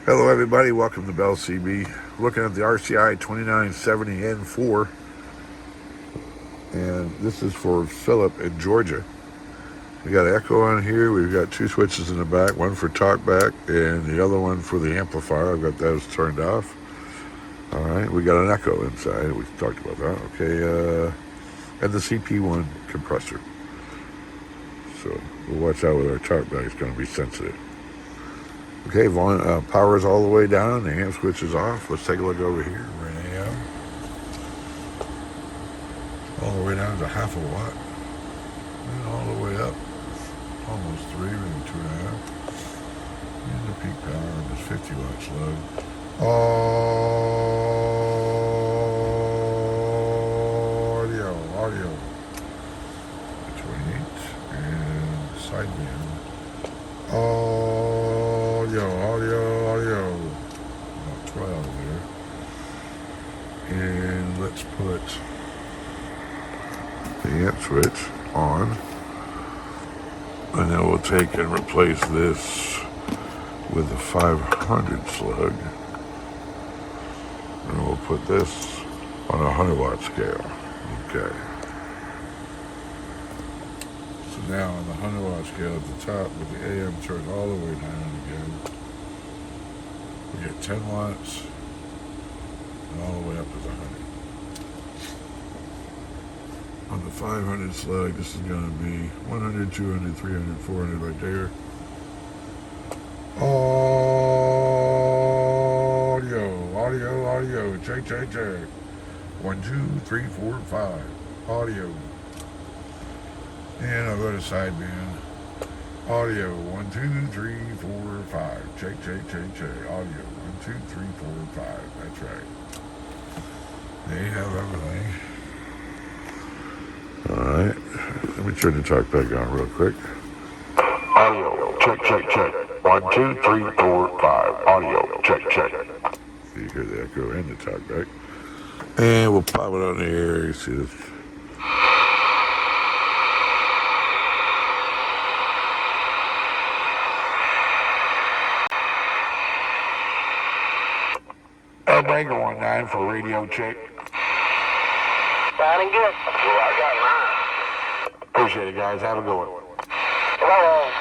Hello everybody, welcome to Bell CB. Looking at the RCI-2970N4, and this is for Phillip in Georgia. We got echo on here, we've got two switches in the back, one for TalkBack and the other one for the amplifier. I've got those turned off. Alright, we got an echo inside, we talked about that, okay, and the CP1 compressor. So we'll watch out with our TalkBack, it's going to be sensitive. Okay, power's all the way down, the amp switch is off. Let's take a look over here. We're in AM. All the way down to half a watt. And all the way up. Almost 3, maybe 2.5. And the peak power is 50 watts low. Audio. 28 and sideband. Audio. About 12 there. And let's put the amp switch on. And then we'll take and replace this with a 500 slug. And we'll put this on a 100 watt scale. Okay. So now on the 100 watt scale at the top with the AM turned all the way down again, we get 10 watts and all the way up to the 100. On the 500 slug, this is going to be 100, 200, 300, 400 right there. Audio. Check. 1, 2, 3, 4, 5. Audio. And I'll go to sideband. Audio. 1, 2, 3, 4, 5. Check. Audio. 1, 2, 3, 4, 5. That's right. They have everything. Alright. Let me turn the TalkBack on real quick. Audio. Check. 1, 2, 3, 4, 5. Audio. Check. So you hear the echo and the TalkBack. And we'll pop it on the air. You see this. Breaker 19 for radio check. Sounding good. Well, I got mine. Appreciate it, guys. Have a good one. Hello.